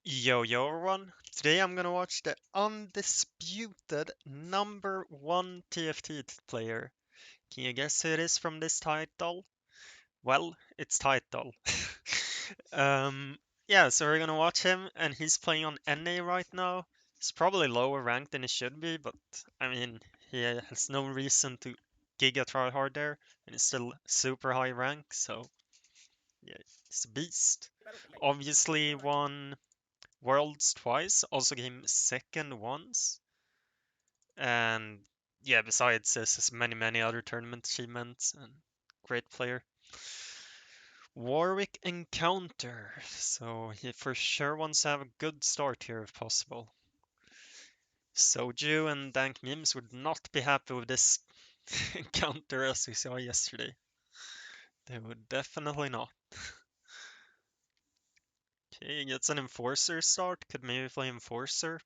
Yo, yo, everyone. Today I'm gonna watch the undisputed #1 TFT player. Can you guess who it is from this title? Well, it's title. um, yeah, so we're gonna watch him, and he's playing on NA right now. He's probably lower ranked than he should be, but I mean, he has no reason to giga try hard there, and he's still super high rank, so yeah, he's a beast. Obviously, won Worlds twice, also came second once, and yeah, besides this, has many other tournament achievements and great player. Warwick Encounter, so he for sure wants to have a good start here if possible. Soju and Dank Memes would not be happy with this encounter as we saw yesterday. They would definitely not. Okay, he gets an Enforcer start, could maybe play Enforcer.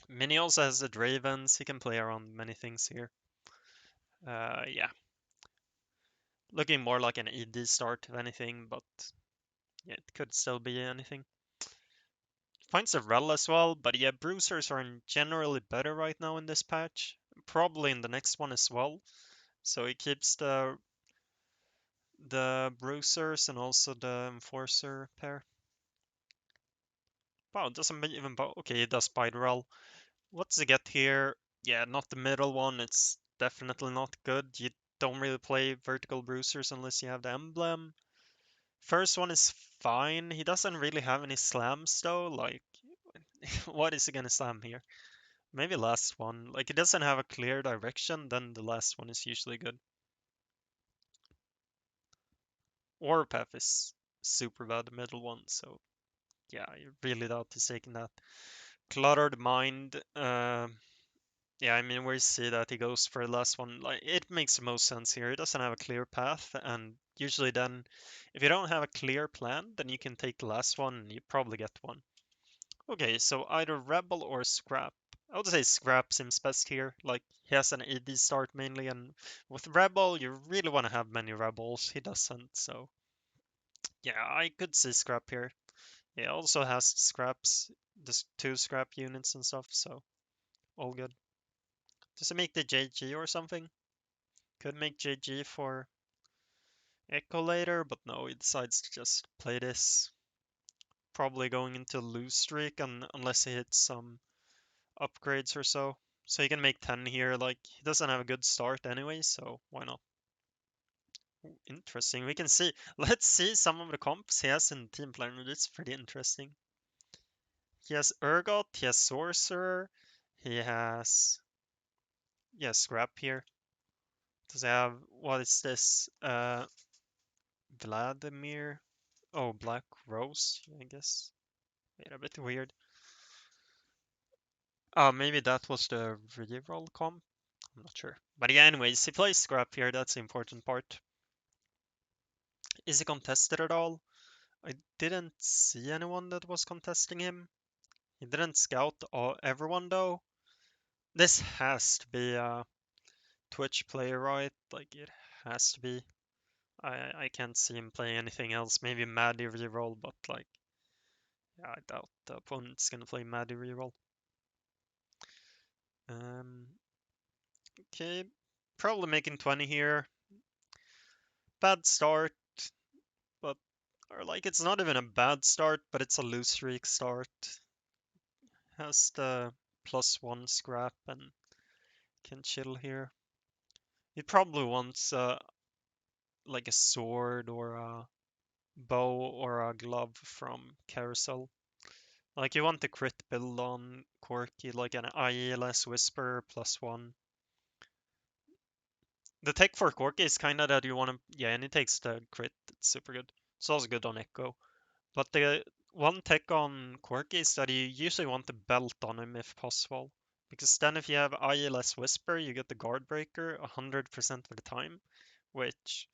Mini also has the Dravens, he can play around many things here. Yeah, looking more like an ED start if anything, but yeah, it could still be anything. Finds a Rel as well, but yeah, Bruisers are generally better right now in this patch. Probably in the next one as well. So he keeps the Bruisers and also the Enforcer pair. Wow, doesn't even okay, he does buy the Rel. What does he get here? Yeah, not the middle one. It's definitely not good. You don't really play vertical Bruisers unless you have the emblem. First one is fine. He doesn't really have any slams though. Like, what is he gonna slam here? Maybe last one. Like, he doesn't have a clear direction, then the last one is usually good. Warpath is super bad, the middle one, so yeah, I really doubt he's taking that. Cluttered Mind, yeah, I mean, we see that he goes for the last one. Like, it makes the most sense here. He doesn't have a clear path, and usually then, if you don't have a clear plan, then you can take the last one, and you probably get one. Okay, so either Rebel or Scrap. I would say Scrap seems best here. Like, he has an AD start mainly, and with Rebel, you really want to have many Rebels. He doesn't, so yeah, I could see Scrap here. He also has Scraps, just 2 Scrap units and stuff, so all good. Does it make the JG or something? Could make JG for Echo later, but no, he decides to just play this. Probably going into lose streak, unless he hits some upgrades or so. So he can make 10 here. Like, he doesn't have a good start anyway, so why not? Ooh, interesting. We can see. Let's see some of the comps he has in Team Planner. It's pretty interesting. He has Urgot, he has Sorcerer, he has, yeah, Scrap here. Does he have, what is this? Vladimir? Oh, Black Rose, I guess. Wait, a bit weird. Oh, maybe that was the reroll comp? I'm not sure. But yeah, anyways, he plays Scrap here, that's the important part. Is he contested at all? I didn't see anyone that was contesting him. He didn't scout everyone though. This has to be a Twitch player, right? Like, it has to be. I can't see him playing anything else. Maybe Maddie reroll, but like, yeah, I doubt the opponent's gonna play Maddie reroll. Um, okay, probably making 20 here. Bad start, but or like it's not even a bad start, but it's a loose streak start. Has the +1 scrap and can chill here. He probably wants like a sword or a bow or a glove from Carousel. Like, you want the crit build on Corki, like an IELS Whisper +1. The tech for Corki is kind of that you want to, yeah, and it takes the crit. It's super good. It's also good on Echo. But the one tech on Corki is that you usually want the belt on him if possible. Because then if you have IELS Whisper, you get the guard breaker 100% of the time, which,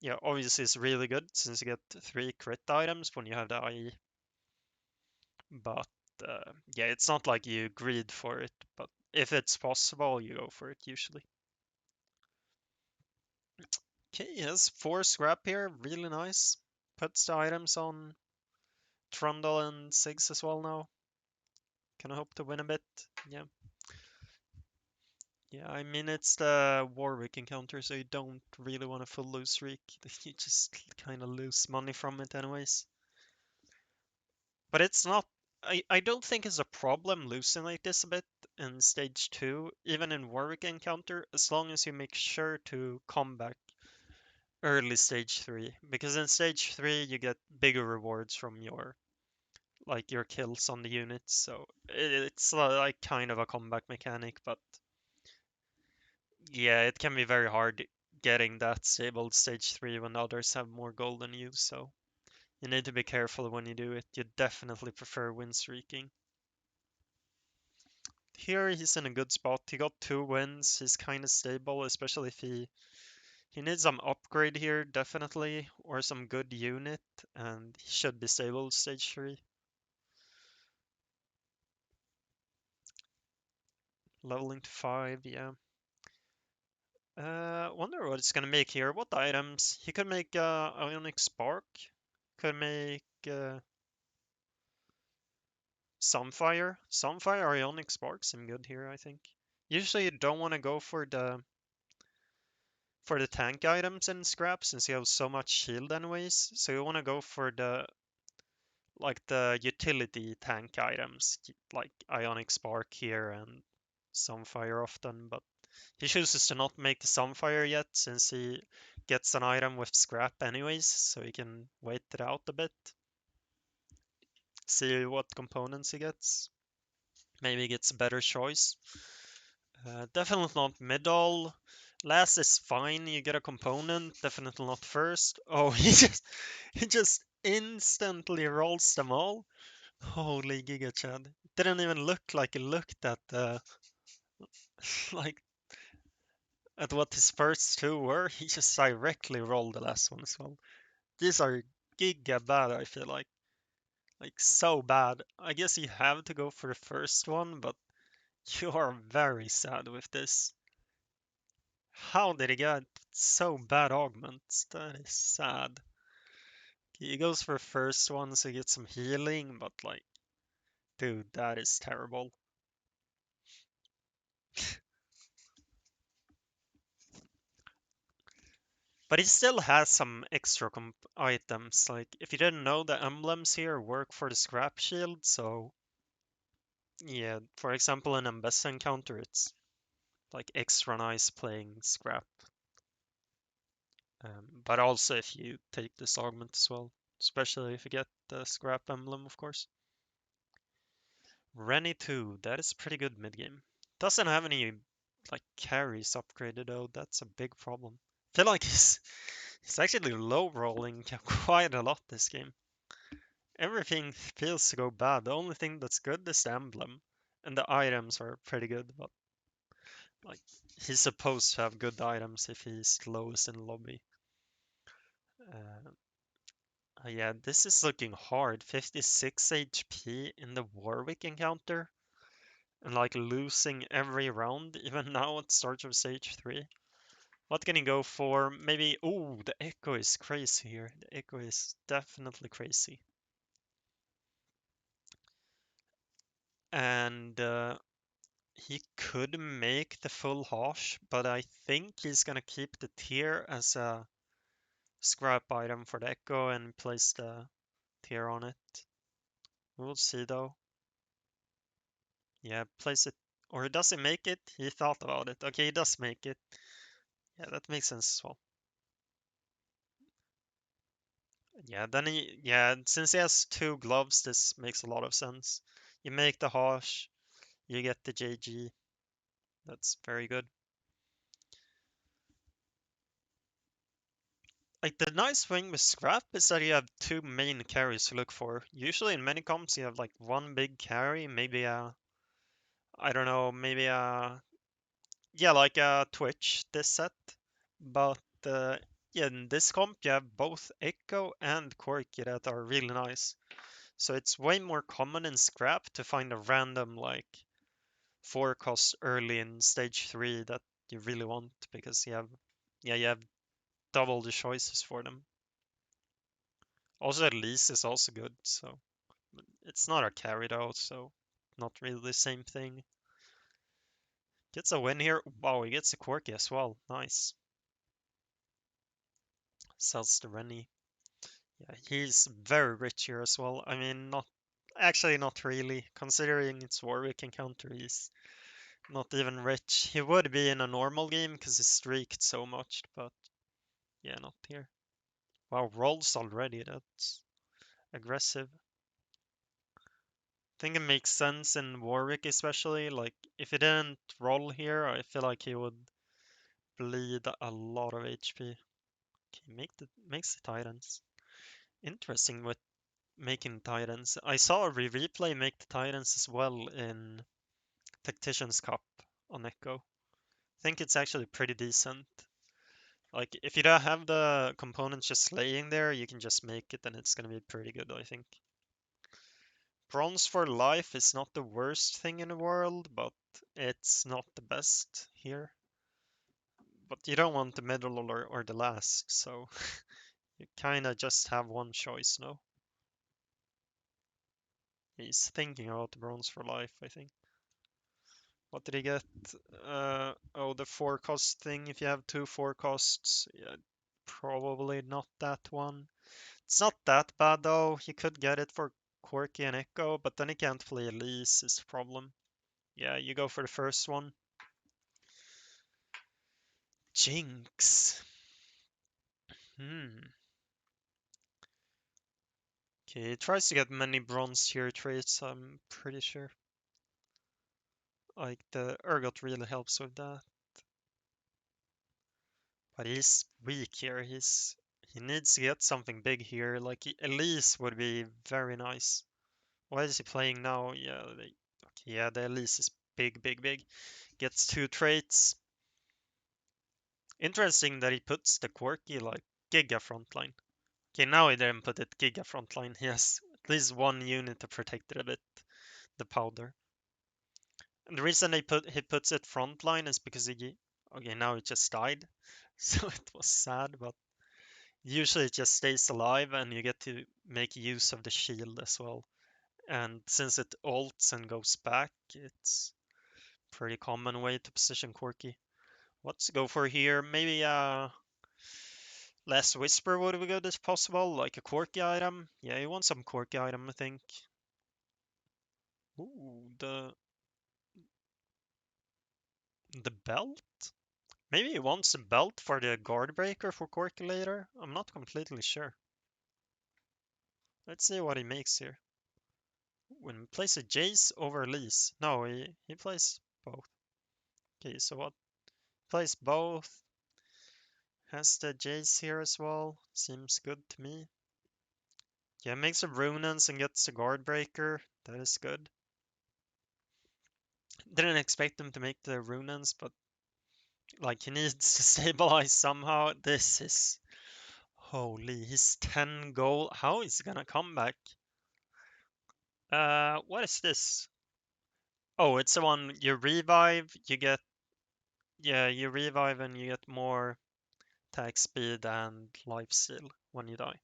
yeah, obviously is really good since you get 3 crit items when you have the IE. But yeah, it's not like you greed for it, but if it's possible, you go for it usually. Okay, he has 4 scrap here, really nice. Puts the items on Trundle and Sigs as well now. Can I hope to win a bit? Yeah. Yeah, I mean, it's the Warwick encounter, so you don't really want a full lose streak. You just kind of lose money from it anyways. But it's not, I don't think it's a problem losing like this a bit in stage 2, even in Warwick encounter, as long as you make sure to come back early stage 3. Because in stage 3 you get bigger rewards from your kills on the units, so it's like kind of a comeback mechanic, but yeah, it can be very hard getting that stable stage 3 when others have more gold than you, so you need to be careful when you do it. You definitely prefer win streaking. Here he's in a good spot. He got 2 wins. He's kind of stable, especially if he needs some upgrade here, definitely, or some good unit, and he should be stable stage 3. Leveling to 5, yeah. Wonder what it's gonna make here. What items? He could make Ionic Spark. Could make Sunfire. Sunfire or Ionic Spark seem good here, I think. Usually you don't want to go for the tank items in scrap since you have so much shield anyways. So you want to go for the utility tank items like Ionic Spark here and Sunfire often, but he chooses to not make the Sunfire yet since he gets an item with scrap anyways, so he can wait it out a bit. See what components he gets. Maybe he gets a better choice. Definitely not middle. Last is fine, you get a component, definitely not first. Oh, he just instantly rolls them all. Holy Giga Chad. Didn't even look like he looked at the like at what his first two were. He just directly rolled the last one as well. These are giga bad, I feel like. Like so bad. I guess you have to go for the first one, but you are very sad with this. How did he get so bad augments? That is sad. He goes for first one so he gets some healing, but like, dude, that is terrible. But he still has some extra items. Like, if you didn't know, the emblems here work for the scrap shield, so yeah, for example, in Ambessa encounter, it's like extra nice playing scrap. But also if you take this augment as well, especially if you get the scrap emblem, of course. Rennie 2, that is pretty good mid game. Doesn't have any like carries upgraded though, that's a big problem. I feel like he's actually low rolling quite a lot this game. Everything feels to go bad. The only thing that's good is the emblem. And the items are pretty good, but like he's supposed to have good items if he's lowest in the lobby. Uh, yeah, this is looking hard. 56 HP in the Warwick encounter. And like losing every round, even now at start of stage 3. What can he go for? Maybe, oh, the echo is crazy here. The echo is definitely crazy. And he could make the full Hosh, but I think he's gonna keep the tier as a scrap item for the echo and place the tier on it. We'll see though. Yeah, place it, or does he make it? He thought about it. Okay, he does make it. Yeah, that makes sense as well. Yeah, then since he has 2 gloves, this makes a lot of sense. You make the Hosh, you get the JG. That's very good. Like the nice thing with Scrap is that you have 2 main carries to look for. Usually in many comps you have like one big carry, maybe I don't know, maybe like a Twitch this set. But yeah, in this comp you have both Echo and Corki that are really nice. So it's way more common in Scrap to find a random like 4 cost early in stage 3 that you really want because you have double the choices for them. Also, the lease is also good, so It's not a carry though, so not really the same thing. Gets a win here. Wow, he gets a quirky as well. Nice. Sells the Rennie. Yeah, he's very rich here as well. I mean, not actually not really, considering it's Warwick encounter. He's not even rich. He would be in a normal game because he streaked so much, but yeah, not here. Wow, rolls already. That's aggressive. I think it makes sense in Warwick especially. Like if he didn't roll here, I feel like he would bleed a lot of HP. Okay, makes the Titans. Interesting with making Titans. I saw a replay make the Titans as well in Tactician's Cup on Echo. I think it's actually pretty decent. Like if you don't have the components just laying there, you can just make it and it's gonna be pretty good, I think. Bronze for life is not the worst thing in the world, but it's not the best here. But you don't want the middle or the last, so you kinda just have one choice, no? He's thinking about the bronze for life, I think. What did he get? Oh, the forecast thing. If you have two forecasts, yeah, probably not that one. It's not that bad though. You could get it for Quirky and Echo, but then he can't play Elise is the problem. Yeah, you go for the first one. Jinx. Hmm. Okay, he tries to get many bronze tier traits, I'm pretty sure. Like the Urgot really helps with that. But he's weak here. He needs to get something big here. Like Elise would be very nice. Why is he playing now? Yeah, okay, yeah, the Elise is big, big, big. Gets two traits. Interesting that he puts the quirky like Giga frontline. Okay, now he didn't put it Giga frontline. He has at least one unit to protect it a bit, the powder. And the reason he puts it frontline is because he okay now it just died, so it was sad, but usually it just stays alive and you get to make use of the shield as well. And since it ults and goes back, it's pretty common way to position Corki. What's go for here? Maybe less Whisper would be good as possible, like a Corki item. Yeah, you want some Corki item, I think. Ooh, the belt? Maybe he wants a belt for the guard breaker for Corki later. I'm not completely sure. Let's see what he makes here. When he plays a Jace over Elise. No, he plays both. Okay, so what? Plays both. Has the Jace here as well. Seems good to me. Yeah, makes some Runans and gets the guard breaker. That is good. Didn't expect him to make the Runans, but like he needs to stabilize somehow. This is holy. He's 10 goal. How is he gonna come back? What is this? Oh, it's the one you revive. You get yeah, you revive and you get more attack speed and life steal when you die.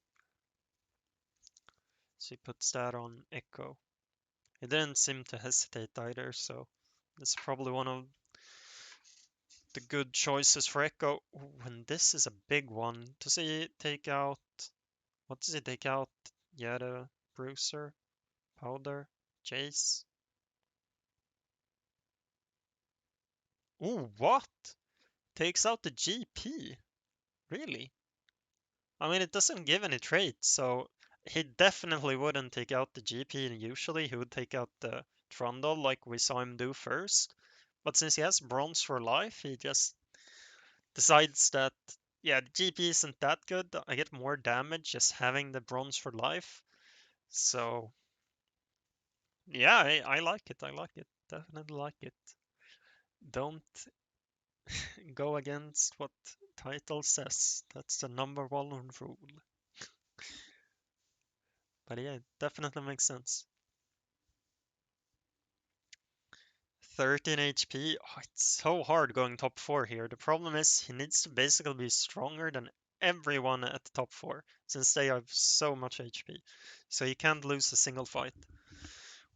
So he puts that on Echo. He didn't seem to hesitate either, so that's probably one of the good choices for Echo. Ooh, and this is a big one. Does he take out... What does he take out? Yeah, the Bruiser, Powder, Jace. Ooh, what? Takes out the GP? Really? I mean, it doesn't give any traits, so he definitely wouldn't take out the GP, and usually he would take out the Trundle like we saw him do first. But since he has bronze for life, he just decides that, yeah, the GP isn't that good. I get more damage just having the bronze for life. So, yeah, I like it. I like it. Definitely like it. Don't go against what title says. That's the number one rule. But yeah, it definitely makes sense. 13 HP. Oh, it's so hard going top 4 here. The problem is he needs to basically be stronger than everyone at the top 4 since they have so much HP. So he can't lose a single fight.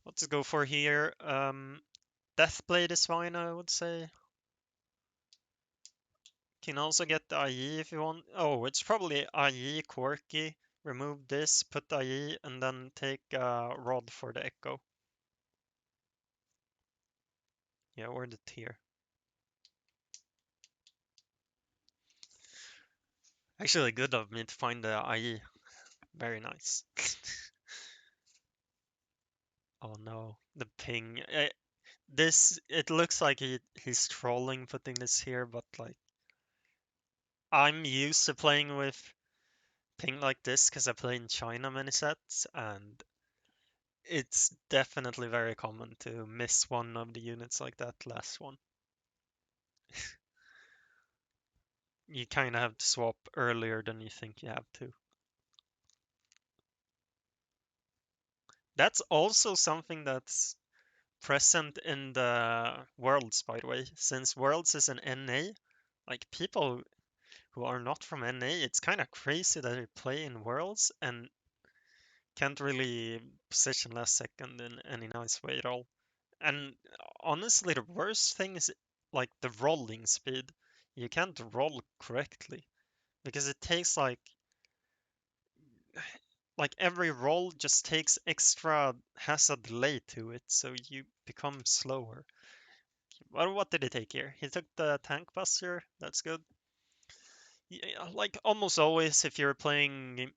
What to go for here? Deathblade is fine, I would say. Can also get the IE if you want. Oh, it's probably IE quirky. Remove this, put IE, and then take Rod for the Echo. Yeah, or the tier. Actually, good of me to find the IE. Very nice. Oh no, the ping. It looks like he's trolling putting this here, but like I'm used to playing with ping like this because I play in China many sets, and it's definitely very common to miss one of the units like that last one. You kind of have to swap earlier than you think you have to. That's also something that's present in the Worlds, by the way. Since Worlds is an NA, like people who are not from NA, it's kind of crazy that they play in Worlds and can't really position last second in any nice way at all. And honestly, the worst thing is like the rolling speed. You can't roll correctly because it takes like every roll just takes extra has a delay to it, so you become slower. Well, what did he take here? He took the tank buster. That's good. Yeah, like almost always, if you're playing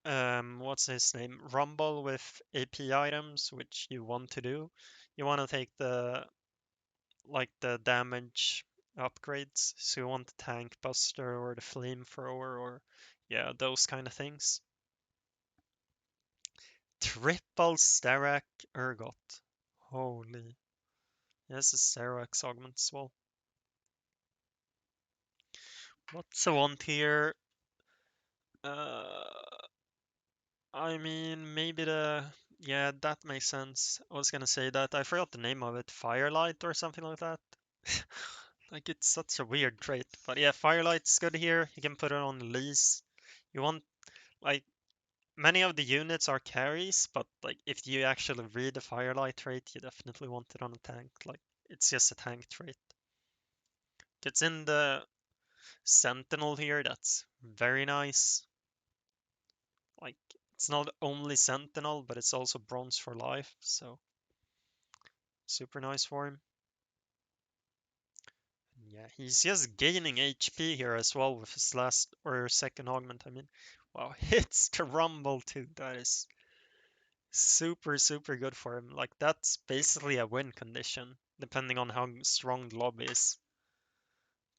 what's his name, Rumble with AP items, which you want to do, you want to take the damage upgrades. So you want the tank buster or the flamethrower or yeah, those kind of things. Triple Starak Urgot. Holy. Yes, a Starak's augment as well. What's the want here? Uh, I mean, maybe yeah, that makes sense. I was gonna say that. I forgot the name of it. Firelight or something like that. Like, it's such a weird trait. But yeah, Firelight's good here. You can put it on Lease. You want, like, many of the units are carries, but, like, if you actually read the Firelight trait, you definitely want it on a tank. Like, it's just a tank trait. It's in the Sentinel here. That's very nice. Like, it's not only Sentinel, but it's also Bronze for Life, so super nice for him. Yeah, he's just gaining HP here as well with his last or second augment. I mean, wow, hits to Rumble too. That is super, super good for him. Like, that's basically a win condition, depending on how strong the lobby is.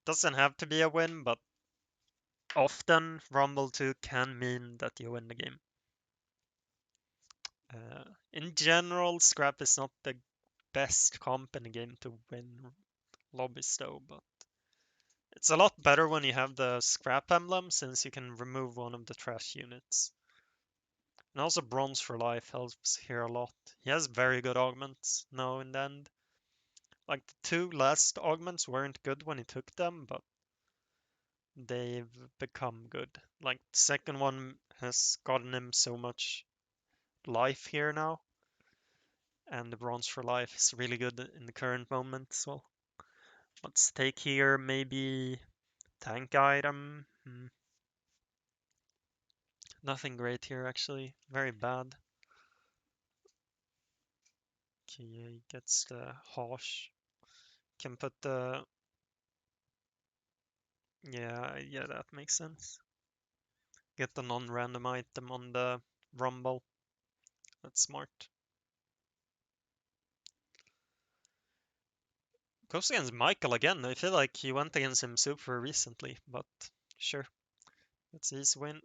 Doesn't have to be a win, but often Rumble 2 can mean that you win the game. In general, Scrap is not the best comp in the game to win lobbies though, but it's a lot better when you have the Scrap emblem since you can remove one of the trash units. And also Bronze for Life helps here a lot. He has very good augments now in the end. Like the two last augments weren't good when he took them, but they've become good. Like the second one has gotten him so much life here now, and the Bronze for Life is really good in the current moment as well. Let's take here maybe tank item. Nothing great here actually. Very bad. Okay, he gets the Hosh. Can put the yeah, that makes sense. Get the non-random item on the Rumble. That's smart. Goes against Michael again. I feel like he went against him super recently, but sure. It's his win.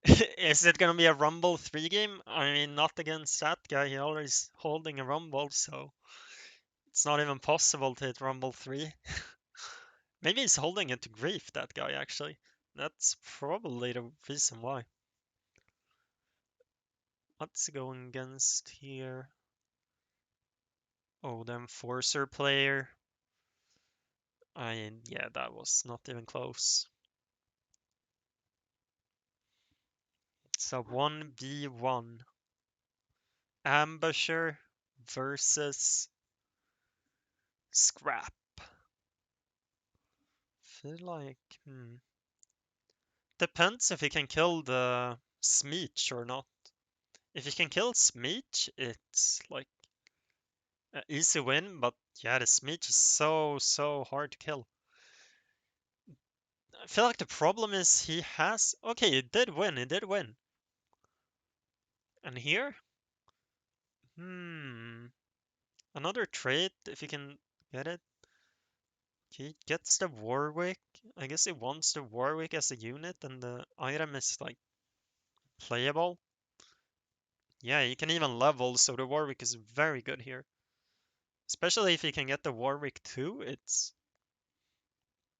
Is it gonna be a Rumble 3 game? I mean, not against that guy. He always holding a Rumble, so it's not even possible to hit Rumble 3. Maybe he's holding it to grief, that guy, actually. That's probably the reason why. What's he going against here? Oh, the Enforcer player. Yeah, that was not even close. It's a 1v1. Ambusher versus Scrap. Feel like, depends if he can kill the Smeech or not. If he can kill Smeech, it's like an easy win, but yeah, the Smeech is so hard to kill. I feel like the problem is he has. Okay, he did win. He did win. And here, another trait if he can get it. He gets the Warwick. I guess he wants the Warwick as a unit, and the item is like playable. Yeah, he can even level, so the Warwick is very good here. Especially if he can get the Warwick too, it's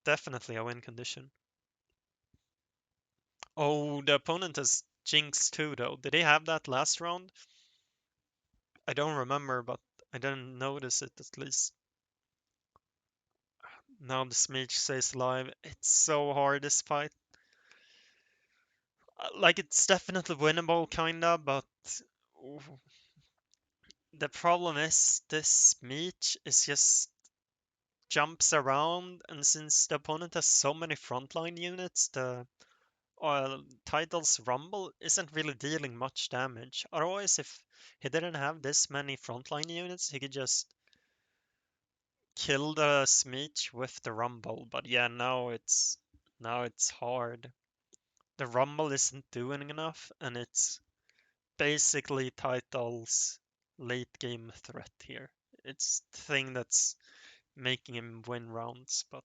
definitely a win condition. Oh, the opponent has Jinx too, though. Did he have that last round? I don't remember, but I didn't notice it at least. Now the Smeech stays alive. It's so hard, this fight. Like, it's definitely winnable, kinda, but the problem is this Smeech is just jumps around, and since the opponent has so many frontline units, the Title's Rumble isn't really dealing much damage. Otherwise, if he didn't have this many frontline units, he could just kill the Smeech with the Rumble. But yeah, now it's hard. The Rumble isn't doing enough, and it's basically Title's late game threat here. It's the thing that's making him win rounds, but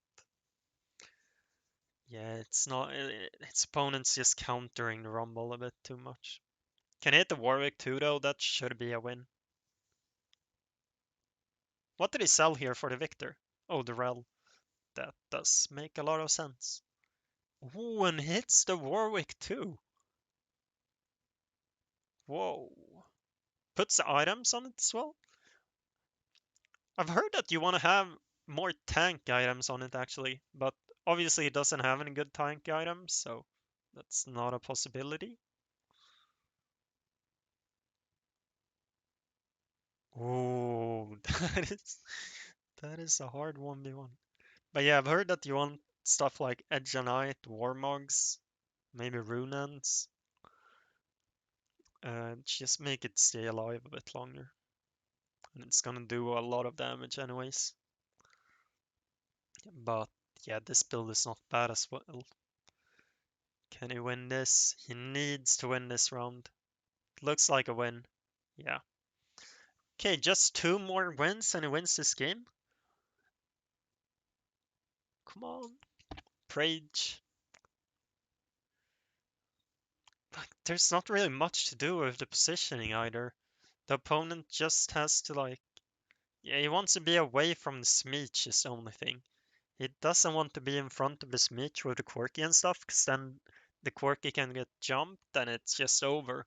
yeah, it's not. Its opponent's just countering the Rumble a bit too much. Can hit the Warwick too, though. That should be a win. What did he sell here for the Victor? Oh, the Rel. That does make a lot of sense. Ooh, and hits the Warwick too. Whoa. Puts the items on it as well. I've heard that you want to have more tank items on it actually, but obviously it doesn't have any good tank items, so that's not a possibility. Ooh, that is a hard 1v1. But yeah, I've heard that you want stuff like Edge and Knight, Warmogs, maybe Runans. Just make it stay alive a bit longer. And it's gonna do a lot of damage anyways. But yeah, this build is not bad as well. Can he win this? He needs to win this round. Looks like a win. Yeah. Okay, just 2 more wins and he wins this game. Come on. Prage. Like, there's not really much to do with the positioning either. The opponent just has to like, yeah, he wants to be away from the Smeech is the only thing. He doesn't want to be in front of the Smeech with the Quirky and stuff, because then the Quirky can get jumped and it's just over.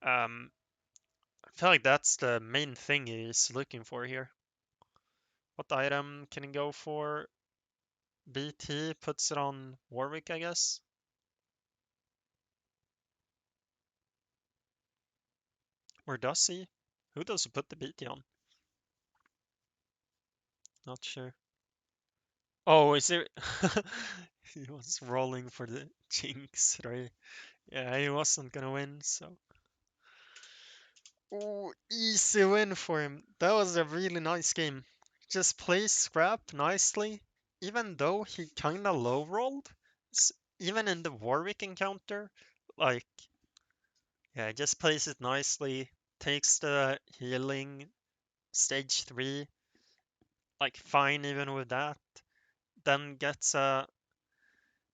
I feel like that's the main thing he's looking for here. What item can he go for? BT puts it on Warwick, I guess. Or does he? Who does he put the BT on? Not sure. Oh, is it? He was rolling for the Jinx, right? Yeah, he wasn't gonna win, so. Oh, easy win for him. That was a really nice game. Just plays Scrap nicely, even though he kinda low rolled. Even in the Warwick encounter, like, yeah, just plays it nicely. Takes the healing stage 3, like, fine even with that. Then gets a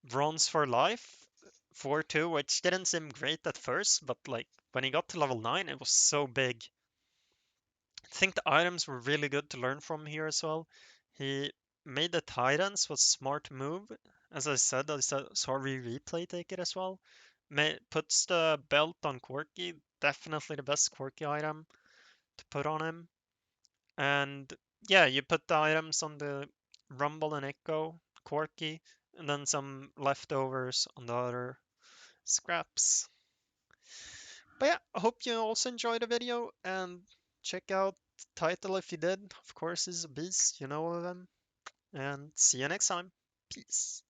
bronze for life 4-2, which didn't seem great at first, but like when he got to level 9, it was so big. I think the items were really good to learn from here as well. He made the Titans was smart move. As I said, I saw replay take it as well. Puts the belt on Quirky, definitely the best Quirky item to put on him. And yeah, you put the items on the Rumble and Echo, Quirky, and then some leftovers on the other scraps. But yeah, I hope you also enjoyed the video and check out title if you did. Of course, is a beast, you know of them. And see you next time. Peace.